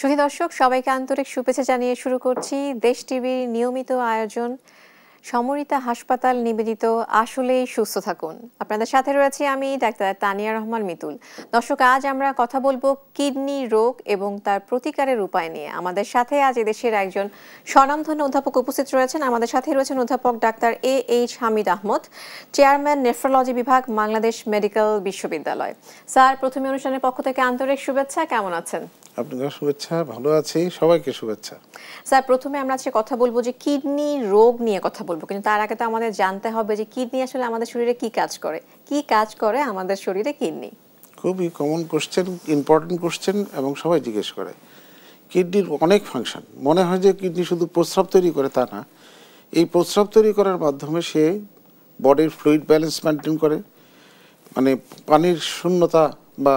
সুধী দর্শক সবাইকে আন্তরিক শুভেচ্ছা জানিয়ে শুরু করছি দেশ টিভির নিয়মিত আয়োজন সমরিতা হাসপাতাল নিবেদিত আসলেই সুস্থ থাকুন। আপনাদের সাথে রয়েছি আমি ডাক্তার তানিয়া রহমান মিতুল। দর্শক, আজ আমরা কথা বলবো কিডনি রোগ এবং তার প্রতিকারের উপায় নিয়ে। আমাদের সাথে আজ এদেশের একজন স্বনামধন্য অধ্যাপক উপস্থিত রয়েছেন। আমাদের সাথে রয়েছেন অধ্যাপক doctor H Hamid Ahmad, chairman nephrology বিভাগ, বাংলাদেশ মেডিকেল বিশ্ববিদ্যালয়। স্যার, প্রথমে অনুষ্ঠানের পক্ষ থেকে আন্তরিক শুভেচ্ছা। কেমন আছেন? আপনাকে শুভেচ্ছা। ভালো আছি, সবাইকে শুভেচ্ছা। স্যার, প্রথমে আমরা আজকে কথা বলবো যে কিডনি রোগ নিয়ে কথা বলবো, কিন্তু তার আগে তো আমাদের জানতে হবে যে কিডনি আসলে আমাদের শরীরে কি কাজ করে আমাদের শরীরে কিডনি। খুবই কমন কোশ্চেন, ইম্পর্টেন্ট কোশ্চেন, এবং সবাই জিজ্ঞেস করে। কিডনির অনেক ফাংশন। মনে হয় যে কিডনি শুধু প্রস্রাব তৈরি করে, তা না। এই প্রস্রাব তৈরি করার মাধ্যমে সে বডির ফ্লুইড ব্যালেন্স মেনটেন করে, মানে পানির শূন্যতা বা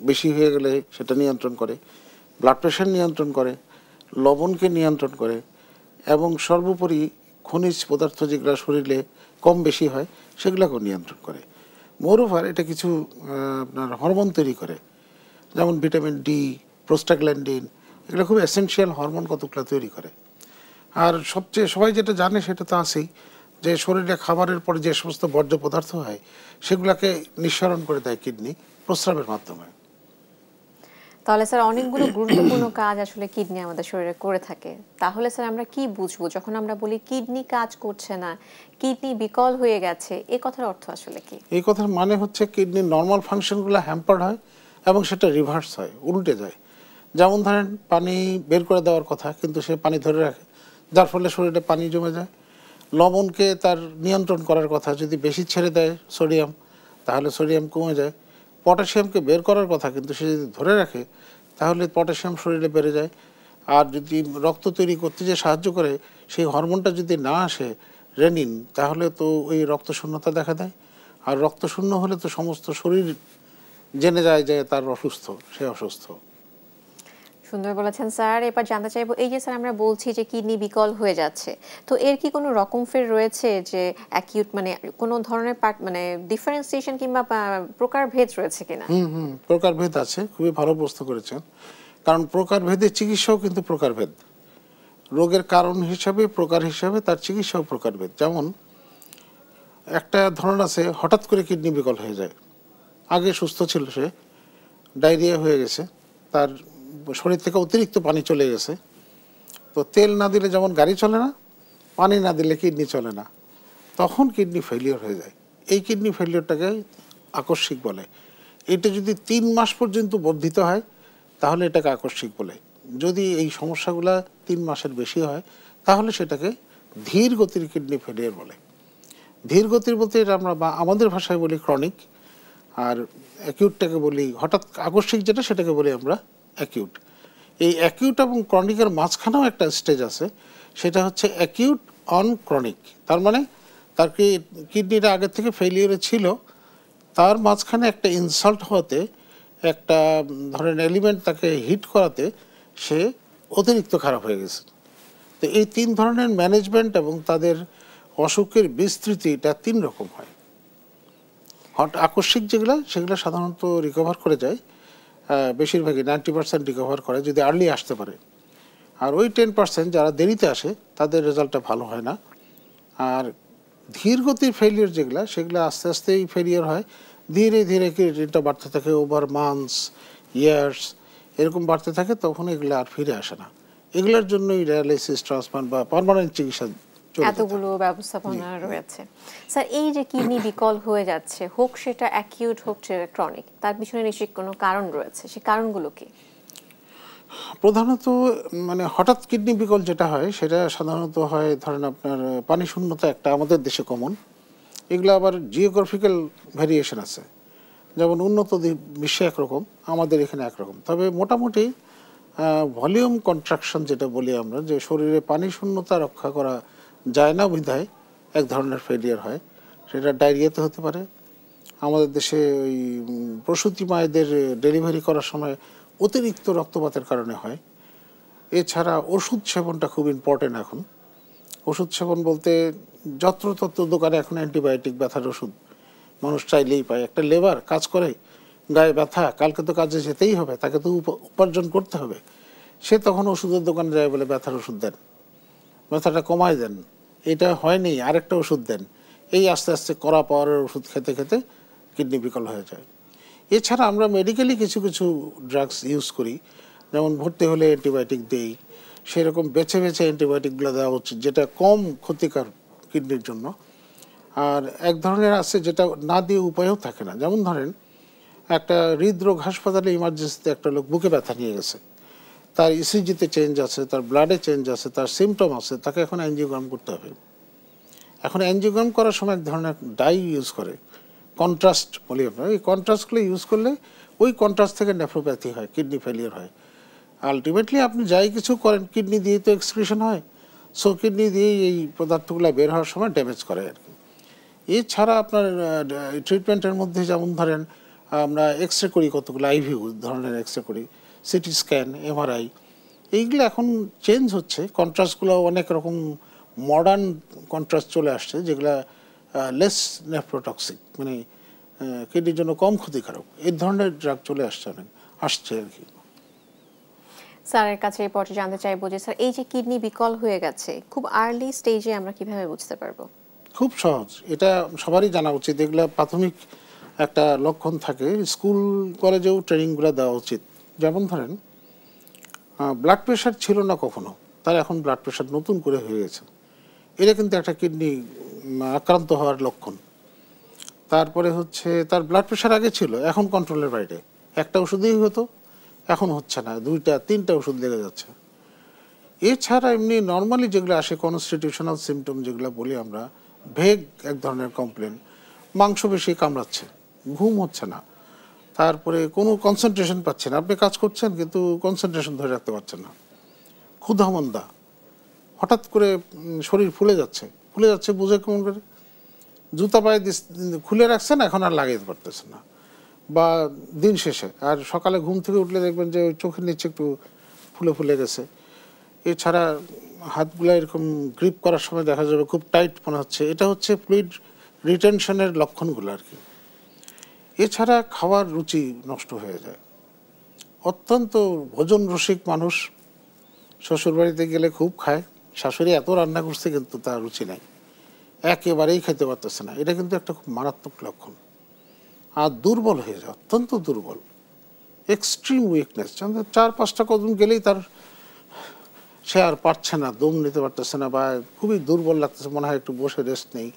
বেশি হয়ে গেলে সেটা নিয়ন্ত্রণ করে, ব্লাড প্রেশার নিয়ন্ত্রণ করে, লবণকে নিয়ন্ত্রণ করে, এবং সর্বোপরি খনিজ পদার্থ যেগুলো শরীরে কম বেশি হয় সেগুলোকেও নিয়ন্ত্রণ করে। মোরওভার এটা কিছু আপনার হরমোন তৈরি করে, যেমন ভিটামিন ডি, প্রোস্টাগ্ল্যান্ডিন, এগুলো খুব এসেনশিয়াল হরমোন কতগুলো তৈরি করে। আর সবচেয়ে সবাই যেটা জানে সেটা তো আছেই, যে শরীরে খাবারের পরে যে সমস্ত বর্জ্য পদার্থ হয় সেগুলোকে নিঃসরণ করে দেয় কিডনি প্রস্রাবের মাধ্যমে। তাহলে স্যার অনেকগুলো গুরুত্বপূর্ণ কাজ আসলে কিডনি আমাদের শরীরে করে থাকে। তাহলে স্যার আমরা কি বুঝবো যখন আমরা বলি কিডনি কাজ করছে না, কিডনি বিকল হয়ে গেছে, এই কথার অর্থ আসলে কি? এই কথার মানে হচ্ছে কিডনির নর্মাল ফাংশনগুলো হ্যাম্পার্ড হয় এবং সেটা রিভার্স হয়, উল্টে যায়। যেমন ধরেন পানি বের করে দেওয়ার কথা, কিন্তু সে পানি ধরে রাখে, যার ফলে শরীরে পানি জমে যায়। লবণকে তার নিয়ন্ত্রণ করার কথা, যদি বেশি ছেড়ে দেয় সোডিয়াম, তাহলে সোডিয়াম কমে যায়। পটাশিয়ামকে বের করার কথা, কিন্তু সে যদি ধরে রাখে তাহলে পটাশিয়াম শরীরে বেড়ে যায়। আর যদি রক্ত তৈরি করতে যে সাহায্য করে সেই হরমোনটা যদি না আসে, রেনিন, তাহলে তো ওই রক্তশূন্যতা দেখা দেয়। আর রক্তশূন্য হলে তো সমস্ত শরীর জেনে যায় যে তার অসুস্থ, সে অসুস্থ। সুন্দর বলেছেন স্যার। এবার জানতে চাইবো, এই যে স্যার আমরা বলছি যে কিডনি বিকল হয়ে যাচ্ছে, তো এর কি কোনো রকম ফের রয়েছে যে অ্যাকিউট, মানে কোনো ধরনের মানে ডিফারেন্সিয়েশন কিংবা প্রকারভেদ রয়েছে কিনা? প্রকারভেদ আছে। খুবই ভালো প্রশ্ন করেছেন, কারণ প্রকারভেদের চিকিৎসাও কিন্তু প্রকারভেদ। রোগের কারণ হিসাবে, প্রকার হিসাবে তার চিকিৎসাও প্রকারভেদ। যেমন একটা ধরন আছে, হঠাৎ করে কিডনি বিকল হয়ে যায়। আগে সুস্থ ছিল, সে ডায়রিয়া হয়ে গেছে, তার শরীর থেকে অতিরিক্ত পানি চলে গেছে। তো তেল না দিলে যেমন গাড়ি চলে না, পানি না দিলে কিডনি চলে না, তখন কিডনি ফেলিওর হয়ে যায়। এই কিডনি ফেলিওরটাকে আকস্মিক বলে। এটা যদি 3 মাস পর্যন্ত বর্ধিত হয় তাহলে এটাকে আকস্মিক বলে। যদি এই সমস্যাগুলো 3 মাসের বেশি হয় তাহলে সেটাকে ধীর গতির কিডনি ফেলিওর বলে। ধীর গতির বলতে এটা আমরা আমাদের ভাষায় বলি ক্রনিক, আর অ্যাকিউটটাকে বলি হঠাৎ আকস্মিক, যেটা সেটাকে বলি আমরা অ্যাকিউট। এই অ্যাকিউট এবং ক্রনিকের মাঝখানেও একটা স্টেজ আছে, সেটা হচ্ছে অ্যাকিউট অন ক্রনিক। তার মানে তার কিডনিটা আগের থেকে ফেলিওরে ছিল, তার মাঝখানে একটা ইনসাল্ট হওয়াতে, একটা ধরেন এলিমেন্ট তাকে হিট করাতে সে অতিরিক্ত খারাপ হয়ে গেছে। তো এই 3 ধরনের ম্যানেজমেন্ট এবং তাদের অসুখের বিস্তৃতি, এটা 3 রকম হয়। আকস্মিক যেগুলো, সেগুলো সাধারণত রিকভার করে যায়, বেশিরভাগই 90% রিকভার করে যদি আর্লি আসতে পারে। আর ওই 10% যারা দেরিতে আসে তাদের রেজাল্টটা ভালো হয় না। আর ধীর গতির ফেলিওর যেগুলো, সেগুলো আস্তে আস্তেই ফেলিওর হয়, ধীরে ধীরে ক্রিয়েটিনটা বাড়তে থাকে, ওভার মান্থস, ইয়ার্স এরকম বাড়তে থাকে, তখন এগুলো আর ফিরে আসে না। এগুলোর জন্যই ডায়ালিসিস, ট্রান্সপ্লান্ট বা পার্মানেন্ট চিকিৎসা এতগুলো ব্যবস্থাপনা রয়েছে। স্যার, এই যে কিডনি বিকল হয়ে যাচ্ছে, হোক সেটা অ্যাকিউট হোক সেটা ক্রনিক, তার পিছনে নিশ্চয়ই কোনো কারণ রয়েছে। সেই কারণগুলো কি? প্রধানত মানে হঠাৎ কিডনি বিকল যেটা হয় সেটা সাধারণত হয়, ধরেন আপনার পানি শূন্যতা একটা আমাদের দেশে কমন। এগুলো আবার জিওগ্রাফিক্যাল ভ্যারিয়েশন আছে, যেমন উন্নত বিশ্বে একরকম, আমাদের এখানে একরকম। তবে মোটামুটি ভলিউম কন্ট্রাকশন যেটা বলি আমরা, যে শরীরে পানি শূন্যতা রক্ষা করা যায় না বিধায় এক ধরনের ফেলিয়ার হয়, সেটা ডায়রিয়াতে হতে পারে। আমাদের দেশে ওই প্রসূতি মায়েদের ডেলিভারি করার সময় অতিরিক্ত রক্তপাতের কারণে হয়। এছাড়া ওষুধ সেবনটা খুব ইম্পর্টেন্ট এখন। ওষুধ সেবন বলতে যত্রতত্র দোকানে এখন অ্যান্টিবায়োটিক, ব্যথার ওষুধ মানুষ চাইলেই পায়। একটা লেবার কাজ করে, গায়ে ব্যথা, কালকে তো কাজে যেতেই হবে, তাকে তো উপার্জন করতে হবে, সে তখন ওষুধের দোকানে যায় বলে ব্যথার ওষুধ দেন, ব্যথাটা কমায় দেন, এটা হয়নি আরেকটা ওষুধ দেন, এই আস্তে আস্তে কড়া পাওয়ারের ওষুধ খেতে খেতে কিডনি বিকল হয়ে যায়। এছাড়া আমরা মেডিকেলি কিছু কিছু ড্রাগস ইউজ করি, যেমন ভর্তি হলে অ্যান্টিবায়োটিক দেই, সেরকম বেছে বেছে অ্যান্টিবায়োটিকগুলো দেওয়া উচিত যেটা কম ক্ষতিকর কিডনির জন্য। আর এক ধরনের আছে যেটা না দিয়ে উপায়ও থাকে না, যেমন ধরেন একটা হৃদরোগ হাসপাতালে ইমার্জেন্সিতে একটা লোক বুকে ব্যথা নিয়ে গেছে, তার ইসিজিতে চেঞ্জ আছে, তার ব্লাডে চেঞ্জ আছে, তার সিমটম আছে, তাকে এখন অ্যাঞ্জিওগ্রাম করতে হবে। এখন অ্যাঞ্জিওগ্রাম করার সময় এক ধরনের ডাই ইউজ করে, কন্ট্রাস্ট বলি আমরা, এই কন্ট্রাস্টগুলো ইউজ করলে ওই কন্ট্রাস্ট থেকে নেফ্রোপ্যাথি হয়, কিডনি ফেলিয়ার হয়। আলটিমেটলি আপনি যাই কিছু করেন কিডনি দিয়ে তো এক্সক্রিশন হয়, সো কিডনি দিয়েই এই পদার্থগুলো বের হওয়ার সময় ড্যামেজ করে আর কি। এছাড়া আপনার ট্রিটমেন্টের মধ্যে যেমন ধরেন আমরা এক্স রে করি, কতগুলো আইভিউ ধরনের এক্স রে করি, সিটি স্ক্যান, এমআরআই, এইগুলো এখন চেঞ্জ হচ্ছে। কন্ট্রাস্টগুলো অনেক রকম মডার্ন কন্ট্রাস্ট চলে আসছে যেগুলো লেস নেফ্রোটক্সিক, মানে কিডনির জন্য কম ক্ষতিকারক। এই ধরনের ড্রাগ চলে আসছে আর কি। স্যারের কাছে এই পর্যায়ে জানতে চাইবো যে স্যার এই যে কিডনি বিকল হয়ে গেছে খুব আর্লি স্টেজে আমরা কিভাবে বুঝতে পারবো? খুব সহজ, এটা সবারই জানা উচিত। এগুলো প্রাথমিক একটা লক্ষণ থাকে, স্কুল কলেজেও ট্রেনিংগুলো দেওয়া উচিত। যেমন ধরেন ব্লাড প্রেশার ছিল না কখনো, তার এখন ব্লাড প্রেশার নতুন করে হয়ে গেছে, এটা কিন্তু একটা কিডনি আক্রান্ত হওয়ার লক্ষণ। তারপরে হচ্ছে তার ব্লাড প্রেশার আগে ছিল, এখন কন্ট্রোলের বাইরে, একটা ওষুধেই হতো, এখন হচ্ছে না, 2-3টা ওষুধ লেগে যাচ্ছে। এছাড়া এমনি নর্মালি যেগুলো আসে কনস্টিটিউশনাল সিমটম যেগুলো বলি আমরা, ভেগ এক ধরনের কমপ্লেন, মাংস বেশি কামড়াচ্ছে, ঘুম হচ্ছে না, তারপরে কোনো কনসেন্ট্রেশন পাচ্ছে না, আপনি কাজ করছেন কিন্তু কনসেন্ট্রেশন ধরে রাখতে পারছেন না, ক্ষুধামন্দা, হঠাৎ করে শরীর ফুলে যাচ্ছে বুঝে কেমন করে, জুতা পায়ে খুলে রাখছেন এখন আর লাগাইতে পারতেছে না, বা দিন শেষে আর সকালে ঘুম থেকে উঠলে দেখবেন যে ওই চোখের নিচে একটু ফুলে ফুলে গেছে। এছাড়া হাতগুলো এরকম গ্রিপ করার সময় দেখা যাবে খুব টাইট মনে হচ্ছে, এটা হচ্ছে ফ্লুইড রিটেনশনের লক্ষণগুলো আর কি। এছাড়া খাওয়ার রুচি নষ্ট হয়ে যায়, অত্যন্ত ভোজন রসিক মানুষ, শ্বশুরবাড়িতে গেলে খুব খায়, শাশুড়ি এত রান্না করছে কিন্তু তার রুচি নাই, একেবারেই খেতে পারতেছে না, এটা কিন্তু একটা খুব মারাত্মক লক্ষণ। আর দুর্বল হয়ে যায়, অত্যন্ত দুর্বল, এক্সট্রিম উইকনেস, 4-5টা কদম গেলেই তার সে আর পারছে না, দম নিতে পারতেছে না, বা খুবই দুর্বল লাগতেছে, মনে হয় একটু বসে রেস্ট নেই,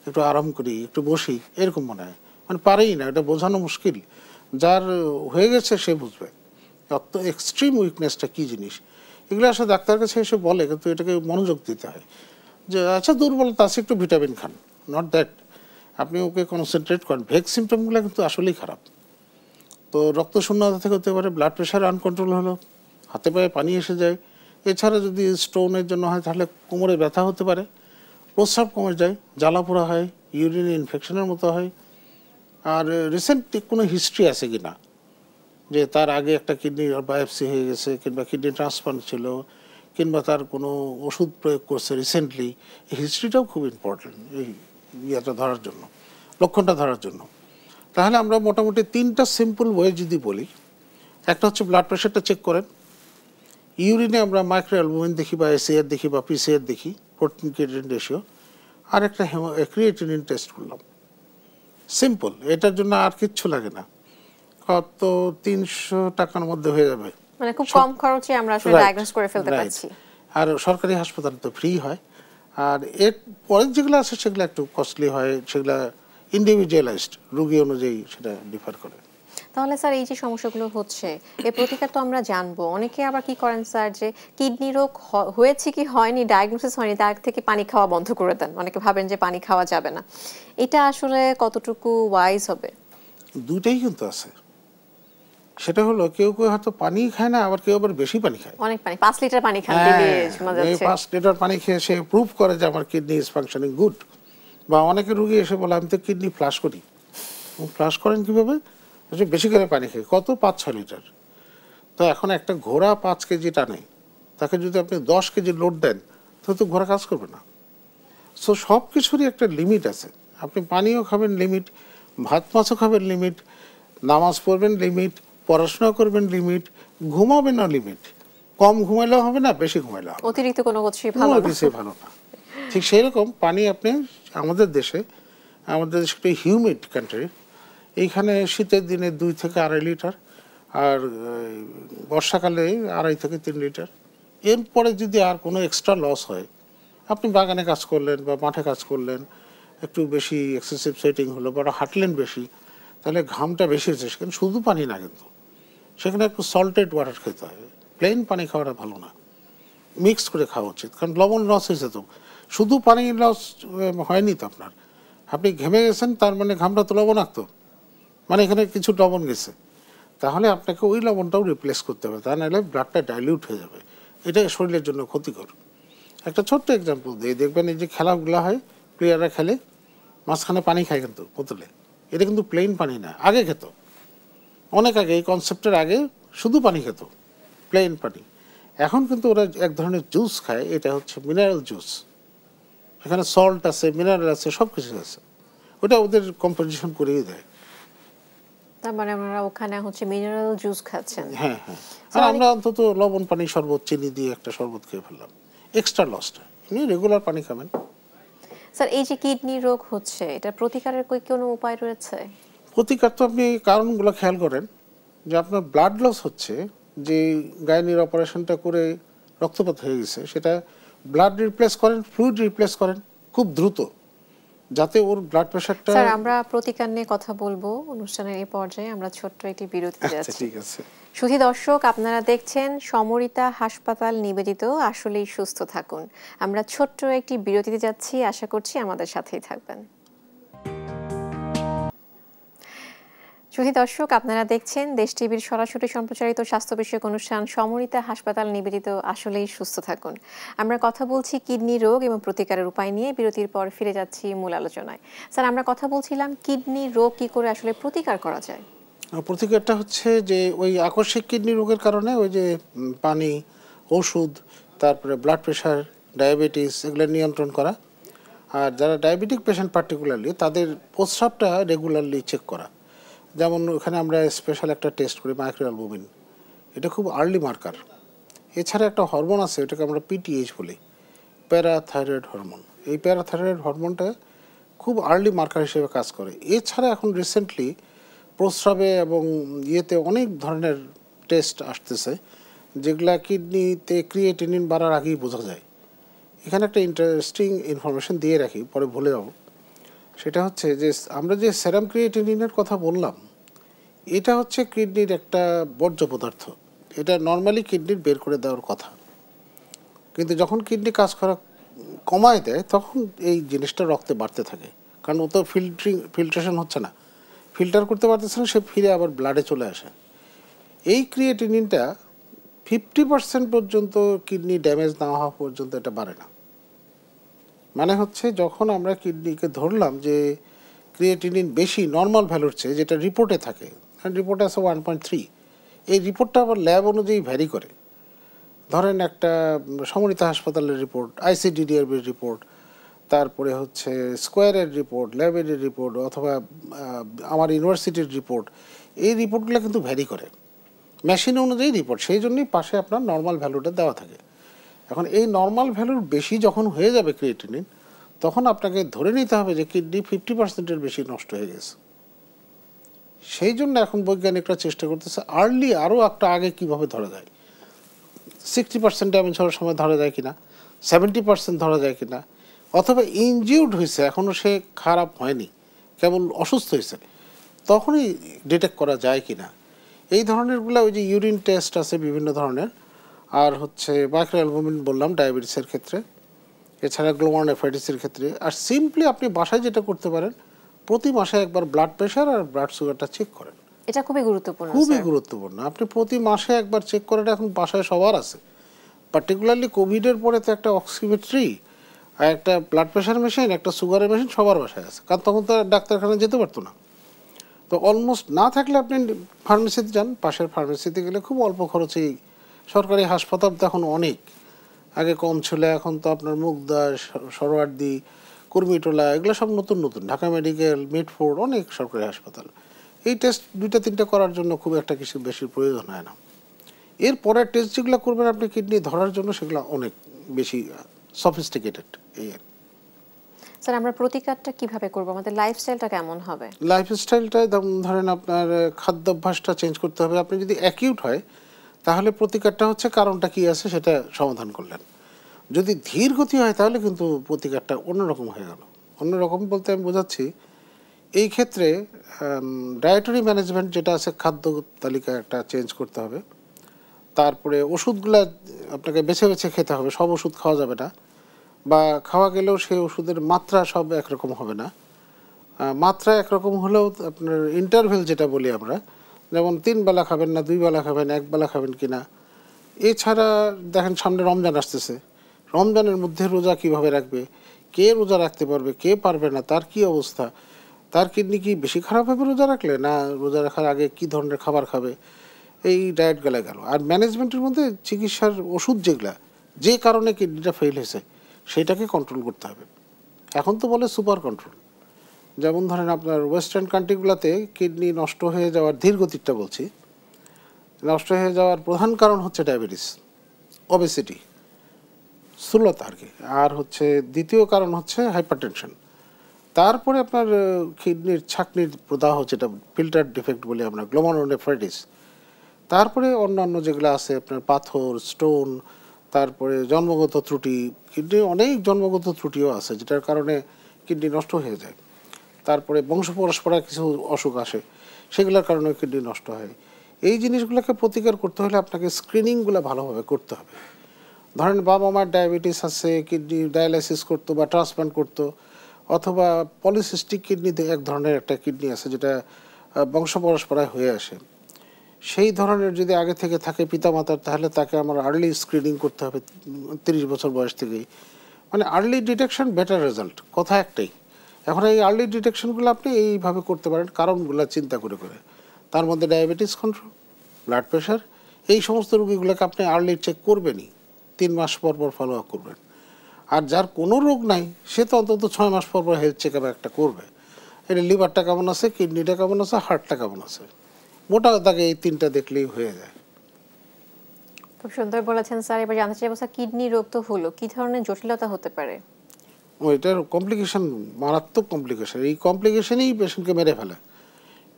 একটু আরাম করি, একটু বসি, এরকম মনে হয়, মানে পারেই না, এটা বোঝানো মুশকিল। যার হয়ে গেছে সে বুঝবে অত এক্সট্রিম উইকনেসটা কী জিনিস। এগুলো আসলে ডাক্তার কাছে এসে বলে, কিন্তু এটাকে মনোযোগ দিতে হয় যে আচ্ছা দুর্বলতা আছে, একটু ভিটামিন খান, নট দ্যাট আপনি ওকে কনসেন্ট্রেট করেন। ভেগ সিমটমগুলো কিন্তু আসলেই খারাপ। তো রক্তশূন্যতা থেকে হতে পারে, ব্লাড প্রেশার আনকন্ট্রোল হলো, হাতে পায়ে পানি এসে যায়। এছাড়া যদি স্টোনের জন্য হয় তাহলে কোমরে ব্যথা হতে পারে, প্রস্রাব কমে যায়, জ্বালাপোড়া হয়, ইউরিন ইনফেকশনের মতো হয়। আর রিসেন্ট কোনো হিস্ট্রি আছে কি না, যে তার আগে একটা কিডনি বায়োপসি হয়ে গেছে, কিংবা কিডনি ট্রান্সপ্লান্ট ছিল, কিংবা তার কোনো ওষুধ প্রয়োগ করছে রিসেন্টলি, এই হিস্ট্রিটাও খুব ইম্পর্টেন্ট এই ইয়েটা ধরার জন্য, লক্ষণটা ধরার জন্য। তাহলে আমরা মোটামুটি 3টা সিম্পল ওয়ে যদি বলি, একটা হচ্ছে ব্লাড প্রেশারটা চেক করেন, ইউরিনে আমরা মাইক্রো অ্যালবুমিন দেখি, বা এসিআর দেখি, বা পিসিআর দেখি, প্রোটিন ক্রিয়েটিনিন রেশিও, আর একটা ক্রিয়েটিনিন টেস্ট করলাম, সিম্পল, এটার জন্য আর কিচ্ছু লাগে না, কত 300 টাকার মধ্যে হয়ে যাবে, মানে খুব কম খরচে আমরা আসলে ডায়াগনোস করে ফেলতে পারছি। আর সরকারি হাসপাতালে তো ফ্রি হয়। আর এর পরে যেগুলো আছে সেগুলো একটু কস্টলি হয়, সেগুলো ইন্ডিভিজুয়ালাইজড, রোগী অনুযায়ী সেটা ডিফার করে। তাহলে স্যার এই যে সমস্যাগুলো হচ্ছে, এর প্রতিকার তো আমরা জানবো, অনেকে আবার কি করেন স্যার, যে কিডনি রোগ হয়েছে কি হয়নি, ডায়াগনোসিস হয়নি, তার থেকে পানি খাওয়া বন্ধ করে দেন, অনেকে ভাবেন যে পানি খাওয়া যাবে না, এটা আসলে কতটুকু ওয়াইজ হবে? দুইটাই কিন্তু আছে, সেটা হলো কেউ কেউ হয়তো পানি খায় না, আবার কেউ আবার বেশি পানি খায়, অনেক পানি, 5 লিটার পানি খান দিনে, শোনা যাচ্ছে 5 লিটার পানি খেয়ে সে প্রুভ করে যে আমার কিডনি ইজ ফাংশনিং গুড। বা অনেকে রুগী এসে বলে আমি তো কিডনি ফ্লাশ করি, ফ্লাশ করেন কীভাবে, বেশি করে পানি খাই, কত 5-6 লিটার। তো এখন একটা ঘোড়া 5 কেজি টানে, তাকে যদি আপনি 10 কেজি লোড দেন তাহলে তো ঘোড়া কাজ করবে না। সো সব কিছুরই একটা লিমিট আছে, আপনি পানিও খাবেন লিমিট, ভাত মাছও খাবেন লিমিট, নামাজ পড়বেন লিমিট, পড়াশোনা করবেন লিমিট, ঘুমাবেনও লিমিট, কম ঘুমাইলেও হবে না, বেশি ঘুমাইলেও হবে না। অতিরিক্ত কোনো কিছুই ভালো কোনো না। কিছুই ভালো না। ঠিক সেই রকম পানি আপনি আমাদের দেশে একটা হিউমিড কান্ট্রি, এইখানে শীতের দিনে 2 থেকে 2.5 লিটার, আর বর্ষাকালে 2.5 থেকে 3 লিটার। এরপরে যদি আর কোনো এক্সট্রা লস হয়, আপনি বাগানে কাজ করলেন বা মাঠে কাজ করলেন, একটু বেশি এক্সেসিভ সেটিং হলো বা হাঁটলেন বেশি, তাহলে ঘামটা বেশি হচ্ছে। সেখানে শুধু পানি না, কিন্তু সেখানে একটু সল্টেড ওয়াটার খেতে হবে। প্লেন পানি খাওয়াটা ভালো না, মিক্সড করে খাওয়া উচিত। কারণ লবণ লস হয়েছে তো, শুধু পানি লস হয়নি তো আপনার। আপনি ঘেমে গেছেন, তার মানে ঘামটা তো লবণাক্ত, মানে এখানে কিছু লবণ গেছে। তাহলে আপনাকে ওই লবণটাও রিপ্লেস করতে হবে, তা নাহলে ব্লাডটা ডাইলিউট হয়ে যাবে। এটা শরীরের জন্য ক্ষতিকর। একটা ছোট্ট এক্সাম্পল দিয়ে দেখবেন, এই যে খেলাগুলো হয়, প্লেয়াররা খেলে, মাঝখানে পানি খায় কিন্তু বোতলে। এটা কিন্তু প্লেন পানি না, আগে খেত, অনেক আগে, এই কনসেপ্টের আগে শুধু পানি খেত, প্লেন পানি। এখন কিন্তু ওরা এক ধরনের জুস খায়, এটা হচ্ছে মিনারেল জুস। এখানে সল্ট আছে, মিনারেল আছে, সব কিছু আছে, ওটা ওদের কম্পোজিশন করেই দেয়। তার মানে আপনারা ওখানে হচ্ছে মিনারেল জুস খাচ্ছেন। হ্যাঁ হ্যাঁ। আর আমরা অন্তত লবণ পানি শরবত, চিনি দিয়ে একটা শরবত খেয়ে ফেললাম, এক্সট্রা লসটা। এমনি রেগুলার পানি খাবেন। স্যার, এই যে কিডনি রোগ হচ্ছে, এটা প্রতিকারের কোনো উপায় রয়েছে? প্রতিকার তো আপনি কারণগুলো খেয়াল করেন, যে আপনার ব্লাড লস হচ্ছে, যে গাইনির অপারেশনটা করে রক্তপাত হয়ে গেছে, সেটা ব্লাড রিপ্লেস করেন, ফ্লুইড রিপ্লেস করেন খুব দ্রুত, যাতে ওর ব্লাড প্রেশারটা। স্যার, আমরা প্রতিকার নিয়ে কথা বলবো অনুষ্ঠানের এই পর্যায়ে। আমরা ছোট্ট একটি বিরতিতে আচ্ছা, যাচ্ছি। ঠিক আছে। সুধী দর্শক, আপনারা দেখছেন সমরিতা হাসপাতাল নিবেদিত আসলেই সুস্থ থাকুন। আমরা ছোট্ট একটি বিরতিতে যাচ্ছি, আশা করছি আমাদের সাথেই থাকবেন। সুধী দর্শক, আপনারা দেখছেন দেশ টিভির সরাসরি সম্প্রচারিত স্বাস্থ্য বিষয়ক অনুষ্ঠান সমরিতা হাসপাতাল নিবেদিত আসলেই সুস্থ থাকুন। আমরা কথা বলছি কিডনি রোগ এবং প্রতিকারের উপায় নিয়ে। বিরতির পর ফিরে যাচ্ছি মূল আলোচনায়। স্যার, আমরা কথা বলছিলাম কিডনি রোগ কি করে আসলে প্রতিকার করা যায়। প্রতিকারটা হচ্ছে যে ওই আকস্মিক কিডনি রোগের কারণে ওই যে পানি, ওষুধ, তারপরে ব্লাড প্রেশার, ডায়াবেটিস, এগুলো নিয়ন্ত্রণ করা। আর যারা ডায়াবেটিক পেশেন্ট পার্টিকুলারলি, তাদের প্রস্রাবটা রেগুলারলি চেক করা। যেমন ওখানে আমরা স্পেশাল একটা টেস্ট করি, মাইক্রোঅ্যালবুমিন, এটা খুব আর্লি মার্কার। এছাড়া একটা হরমোন আছে, এটাকে আমরা পিটিএইচ বলি, প্যারাথাইরয়েড হরমোন। এই প্যারাথাইরয়েড হরমোনটা খুব আর্লি মার্কার হিসেবে কাজ করে। এছাড়া এখন রিসেন্টলি প্রস্রাবে এবং ইয়েতে অনেক ধরনের টেস্ট আসতেছে, যেগুলা কিডনিতে ক্রিয়েটিনিন বাড়ার আগেই বোঝা যায়। এখানে একটা ইন্টারেস্টিং ইনফরমেশন দিয়ে রাখি, পরে ভুলে যাব। সেটা হচ্ছে যে আমরা যে সেরাম ক্রিয়েটিনিনের কথা বললাম, এটা হচ্ছে কিডনির একটা বর্জ্য পদার্থ। এটা নর্মালি কিডনির বের করে দেওয়ার কথা, কিন্তু যখন কিডনি কাজ করা কমায় দেয়, তখন এই জিনিসটা রক্তে বাড়তে থাকে। কারণ ও তো ফিল্ট্রেশন হচ্ছে না, ফিল্টার করতে পারতেছে না, সে ফিরে আবার ব্লাডে চলে আসে। এই ক্রিয়েটিনিনটা 50% পর্যন্ত কিডনি ড্যামেজ না হওয়া পর্যন্ত এটা বাড়ে না। মানে হচ্ছে যখন আমরা কিডনিকে ধরলাম যে ক্রিয়েটিনিন বেশি নর্মাল ভ্যালুর চেয়ে, যেটা রিপোর্টে থাকে, রিপোর্টে আছে 1.3, এই রিপোর্টটা আবার ল্যাব অনুযায়ী ভ্যারি করে। ধরেন একটা সমরিতা হাসপাতালের রিপোর্ট, আইসিডিডিআরবির রিপোর্ট, তারপরে হচ্ছে স্কোয়ারের রিপোর্ট, ল্যাবের রিপোর্ট, অথবা আমার ইউনিভার্সিটির রিপোর্ট, এই রিপোর্টগুলো কিন্তু ভ্যারি করে, মেশিন অনুযায়ী রিপোর্ট। সেই জন্যই পাশে আপনার নর্মাল ভ্যালুটা দেওয়া থাকে। এখন এই নর্মাল ভ্যালুর বেশি যখন হয়ে যাবে ক্রিয়েটিনিন, তখন আপনাকে ধরে নিতে হবে যে কিডনি 50%-এর বেশি নষ্ট হয়ে গেছে। সেই জন্য এখন বৈজ্ঞানিকরা চেষ্টা করতেছে আর্লি, আরও একটা আগে কীভাবে ধরা যায়, 60% ড্যামেজ হওয়ার সময় ধরা যায় কিনা, 70% ধরা যায় কিনা, অথবা ইনজিউর্ড হয়েছে, এখনও সে খারাপ হয়নি, কেবল অসুস্থ হয়েছে, তখনই ডিটেক্ট করা যায় কিনা। এই ধরনেরগুলো, ওই যে ইউরিন টেস্ট আছে বিভিন্ন ধরনের, আর হচ্ছে মাইক্রোঅ্যালবুমিন বললাম ডায়াবেটিসের ক্ষেত্রে, এছাড়া গ্লোমারনেফ্রাইটিসের ক্ষেত্রে। আর সিম্পলি আপনি বাসায় যেটা করতে পারেন, প্রতি মাসে একবার ব্লাড প্রেশার আর ব্লাড সুগারটা চেক করেন। এটা খুবই গুরুত্বপূর্ণ, খুবই গুরুত্বপূর্ণ। আপনি প্রতি মাসে একবার চেক করাটা এখন বাসায় সবার আছে। পার্টিকুলারলি কোভিডের পরে তো একটা অক্সিমেট্রি, আর একটা ব্লাড প্রেশার মেশিন, একটা সুগারের মেশিন সবার বাসায় আছে, কারণ তখন তো ডাক্তারখানা যেতে পারতো না। তো অলমোস্ট না থাকলে আপনি ফার্মেসিতে যান, পাশের ফার্মেসিতে গেলে খুব অল্প খরচেই। সরকারি হাসপাতাল তো এখন অনেক, আগে কম ছিল, এখন তো আপনার মুগদা, সরোয়ার্দী, কুর্মিটোলা, এগুলো সব নতুন নতুন, ঢাকা মেডিকেল, মিটফোর্ড, অনেক সরকারি হাসপাতাল। এই টেস্ট 2-3টা করার জন্য খুব একটা কিছু বেশি প্রয়োজন হয় না। এরপরে টেস্ট যেগুলো করবেন আপনি কিডনি ধরার জন্য, সেগুলো অনেক বেশি সফিস্টিকেটেড। এই আর স্যার আমরা প্রতিকারটা কিভাবে করব, আমাদের লাইফস্টাইলটা কেমন হবে? লাইফস্টাইলটা ধরেন আপনার খাদ্যাভ্যাসটা চেঞ্জ করতে হবে। আপনি যদি অ্যাকিউট হয় তাহলে প্রতিকারটা হচ্ছে কারণটা কি আছে সেটা সমাধান করলেন। যদি ধীর গতি হয় তাহলে কিন্তু প্রতিকারটা অন্যরকম হয়ে গেল। অন্যরকম বলতে আমি বোঝাচ্ছি, এই ক্ষেত্রে ডায়েটারি ম্যানেজমেন্ট যেটা আছে, খাদ্য তালিকা একটা চেঞ্জ করতে হবে। তারপরে ওষুধগুলা আপনাকে বেছে বেছে খেতে হবে, সব ওষুধ খাওয়া যাবে না, বা খাওয়া গেলেও সেই ওষুধের মাত্রা সব একরকম হবে না। মাত্রা একরকম হলেও আপনার ইন্টারভেল যেটা বলি আমরা, যেমন 3 বেলা খাবেন না 2 বেলা খাবেন, 1 বেলা খাবেন কিনা। এছাড়া দেখেন সামনে রমজান আসতেছে, রমজানের মধ্যে রোজা কিভাবে রাখবে, কে রোজা রাখতে পারবে, কে পারবে না, তার কি অবস্থা, তার কিডনি কি বেশি খারাপ হবে রোজা রাখলে, না রোজা রাখার আগে কি ধরনের খাবার খাবে, এই ডায়েট গেলে গেল। আর ম্যানেজমেন্টের মধ্যে চিকিৎসার ওষুধ যেগুলা, যে কারণে কিডনিটা ফেল হয়েছে সেটাকে কন্ট্রোল করতে হবে। এখন তো বলে সুপার কন্ট্রোল। যেমন ধরেন আপনার ওয়েস্টার্ন কান্ট্রিগুলোতে কিডনি নষ্ট হয়ে যাওয়ার, ধীরগতিরটা বলছি, নষ্ট হয়ে যাওয়ার প্রধান কারণ হচ্ছে ডায়াবেটিস, ওবেসিটি, স্থূলতা আর কি। আর হচ্ছে দ্বিতীয় কারণ হচ্ছে হাইপারটেনশন। তারপরে আপনার কিডনির ছাকনির প্রদাহ, যেটা ফিল্টার ডিফেক্ট বলি আমরা, গ্লোমারুলোনেফ্রাইটিস। তারপরে অন্যান্য যেগুলো আছে আপনার পাথর, স্টোন, তারপরে জন্মগত ত্রুটি। কিডনির অনেক জন্মগত ত্রুটিও আছে যেটার কারণে কিডনি নষ্ট হয়ে যায়। তারপরে বংশ পরস্পরায় কিছু অসুখ আসে, সেগুলোর কারণে কিডনি নষ্ট হয়। এই জিনিসগুলোকে প্রতিকার করতে হলে আপনাকে স্ক্রিনিংগুলো ভালোভাবে করতে হবে। ধরেন বাবা মার ডায়াবেটিস আছে, কিডনি ডায়ালাইসিস করতো বা ট্রান্সপ্লান্ট করতো, অথবা পলিসিস্টিক কিডনিতে এক ধরনের একটা কিডনি আছে যেটা বংশ পরস্পরায় হয়ে আসে। সেই ধরনের যদি আগে থেকে থাকে পিতামাতার, তাহলে তাকে আমার আর্লি স্ক্রিনিং করতে হবে 30 বছর বয়স থেকেই। মানে আর্লি ডিটেকশন বেটার রেজাল্ট, কথা একটাই। এখন এই আর্লি ডিটেকশনগুলো আপনি এইভাবে করতে পারেন কারণগুলো চিন্তা করে করে। তার মধ্যে ডায়াবেটিস কন্ট্রোল, ব্লাড প্রেশার, এই সমস্ত রোগীগুলোকে আপনি আর্লি চেক করবেনই, 3 মাস পর পর ফলো আপ করবেন। আর যার কোনো রোগ নাই সে তো অন্তত 6 মাস পর পর হেলথ চেক আপ একটা করবে। এটা লিভারটা কেমন আছে, কিডনিটা কেমন আছে, হার্টটা কেমন আছে, মোটা দাগে এই 3টা দেখলেই হয়ে যায়। খুব সুন্দর বলেছেন স্যার। এবার জানতে চাইবো স্যার, কিডনি রোগ তো হলো, কি ধরনের জটিলতা হতে পারে? এটার কমপ্লিকেশন, মারাত্মক কমপ্লিকেশন। এই কমপ্লিকেশনই পেশেন্টকে মেরে ফেলে।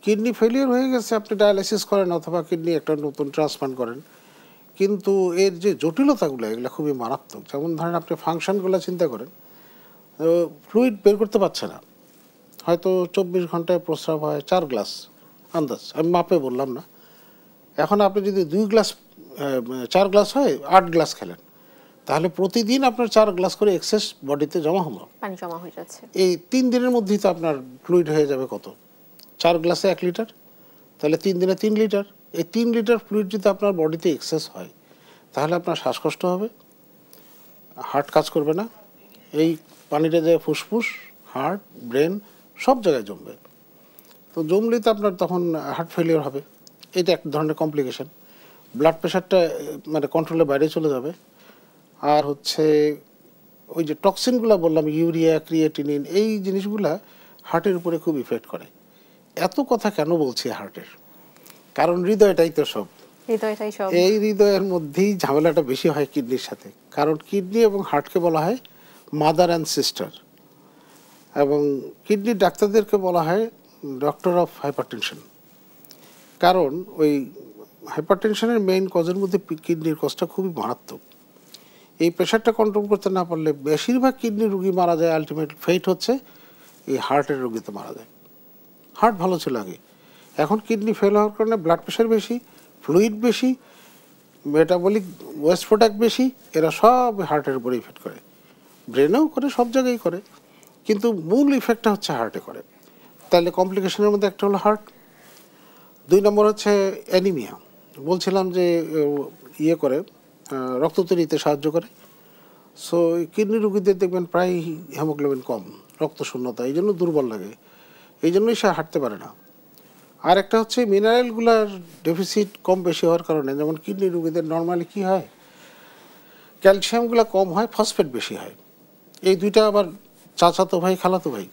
কিডনি ফেলিয়ার হয়ে গেছে, আপনি ডায়ালাইসিস করেন অথবা কিডনি একটা নতুন ট্রান্সপ্লান্ট করেন, কিন্তু এর যে জটিলতাগুলো এগুলো খুবই মারাত্মক। যেমন ধরেন আপনি ফাংশনগুলো চিন্তা করেন, ফ্লুইড বের করতে পারছে না, হয়তো 24 ঘন্টায় প্রস্রাব হয় 4 গ্লাস, আন্দাজ, আমি মাপে বললাম না। এখন আপনি যদি 2 গ্লাস 4 গ্লাস হয় 8 গ্লাস খেলেন, তাহলে প্রতিদিন আপনার 4 গ্লাস করে এক্সেস বডিতে জমা হলো। পানি জমা হয়ে যাচ্ছে। এই 3 দিনের মধ্যেই তো আপনার ফ্লুইড হয়ে যাবে কত, 4 গ্লাসে 1 লিটার, তাহলে 3 দিনে 3 লিটার। এই 3 লিটার ফ্লুইড যদি আপনার বডিতে এক্সেস হয়, তাহলে আপনার শ্বাসকষ্ট হবে, হার্ট কাজ করবে না, এই পানিটা যায় ফুসফুস, হার্ট, ব্রেন, সব জায়গায় জমবে। তো জমলেই তো আপনার তখন হার্ট ফেলিওর হবে। এটা এক ধরনের কমপ্লিকেশন। ব্লাড প্রেশারটা মানে কন্ট্রোলের বাইরে চলে যাবে। আর হচ্ছে ওই যে টক্সিনগুলো বললাম, ইউরিয়া, ক্রিয়েটিনিন, এই জিনিসগুলা হার্টের উপরে খুব ইফেক্ট করে। এত কথা কেন বলছি হার্টের? কারণ হৃদয়টাই তো সব। হৃদয়টাই সব। এই হৃদয়ের মধ্যেই ঝামেলাটা বেশি হয় কিডনির সাথে। কারণ কিডনি এবং হার্টকে বলা হয় মাদার অ্যান্ড সিস্টার, এবং কিডনির ডাক্তারদেরকে বলা হয় ডক্টর অফ হাইপারটেনশন। কারণ ওই হাইপারটেনশনের মেইন কজের মধ্যে কিডনির কজটা খুবই মারাত্মক। এই প্রেশারটা কন্ট্রোল করতে না পারলে বেশিরভাগ কিডনি রোগী মারা যায়, আলটিমেট ফেট হচ্ছে এই হার্টের রোগীতে মারা যায়। হার্ট ভালো ছিল আগে, এখন কিডনি ফেল হওয়ার কারণে ব্লাড প্রেশার বেশি, ফ্লুইড বেশি, মেটাবলিক ওয়েস্ট প্রোডাক্ট বেশি, এরা সব হার্টের উপরে ইফেক্ট করে। ব্রেনেও করে, সব জায়গায় করে, কিন্তু মূল ইফেক্টটা হচ্ছে হার্টে করে। তাহলে কমপ্লিকেশনের মধ্যে একটা হলো হার্ট। 2 নম্বর হচ্ছে অ্যানিমিয়া। বলছিলাম যে ইয়ে করে, রক্ত তৈরিতে সাহায্য করে। সো কিডনি রোগীদের দেখবেন প্রায় হিমোগ্লোবিন কম, রক্ত শূন্যতা, এই জন্য দুর্বল লাগে, এই জন্যই সে হাঁটতে পারে না। আর একটা হচ্ছে মিনারেলগুলার ডেফিসিট কম বেশি হওয়ার কারণে, যেমন কিডনি রোগীদের নর্মালি কী হয়, ক্যালসিয়ামগুলো কম হয়, ফসফেট বেশি হয়। এই দুইটা আবার চাচাতো ভাই খালাতো ভাই,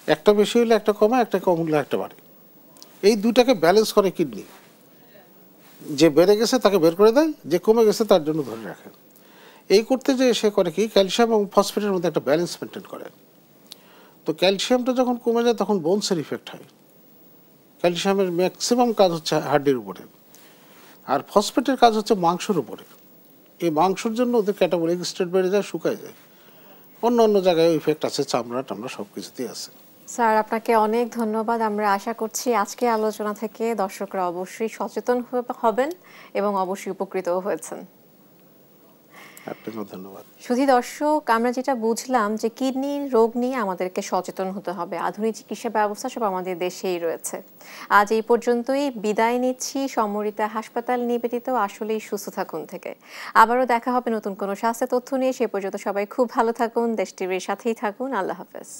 একটা বেশি হলে একটা কমে, একটা কম হলে একটা বাড়ে। এই দুইটাকে ব্যালেন্স করে কিডনি। যে বেড়ে গেছে তাকে বের করে দেয়, যে কমে গেছে তার জন্য ধরে রাখে। এই করতে যে সে করে কি, ক্যালসিয়াম এবং ফসফেটের মধ্যে একটা ব্যালেন্স মেনটেন করে। তো ক্যালসিয়ামটা যখন কমে যায় তখন বোনসের ইফেক্ট হয়। ক্যালসিয়ামের ম্যাক্সিমাম কাজ হচ্ছে হাড্ডির উপরে, আর ফসফেটের কাজ হচ্ছে মাংসের উপরে। এই মাংসের জন্য ওদের ক্যাটাবলিক স্টেট বেড়ে যায়, শুকায় যায়। অন্য অন্য জায়গায় ইফেক্ট আছে, চামড়া টামড়া সব কিছুতেই আছে। স্যার আপনাকে অনেক ধন্যবাদ। আমরা আশা করছি আজকে আলোচনা থেকে দর্শকরা অবশ্যই সচেতন হবেন এবং অবশ্যই উপকৃতও হয়েছেন। আপনাকেও ধন্যবাদ। শুধু দর্শক, আমরা যেটা বুঝলাম যে কিডনির রোগ নিয়ে আমাদেরকে সচেতন হতে হবে। আধুনিক চিকিৎসা ব্যবস্থা সব আমাদের দেশেই রয়েছে। আজ এই পর্যন্তই, বিদায় নিচ্ছি সমরিতা হাসপাতাল নিবেদিত আসলেই সুস্থ থাকুন থেকে। আবারও দেখা হবে নতুন কোনো স্বাস্থ্য তথ্য নিয়ে। সে পর্যন্ত সবাই খুব ভালো থাকুন, দেশ টিভির সাথেই থাকুন। আল্লাহ হাফেজ।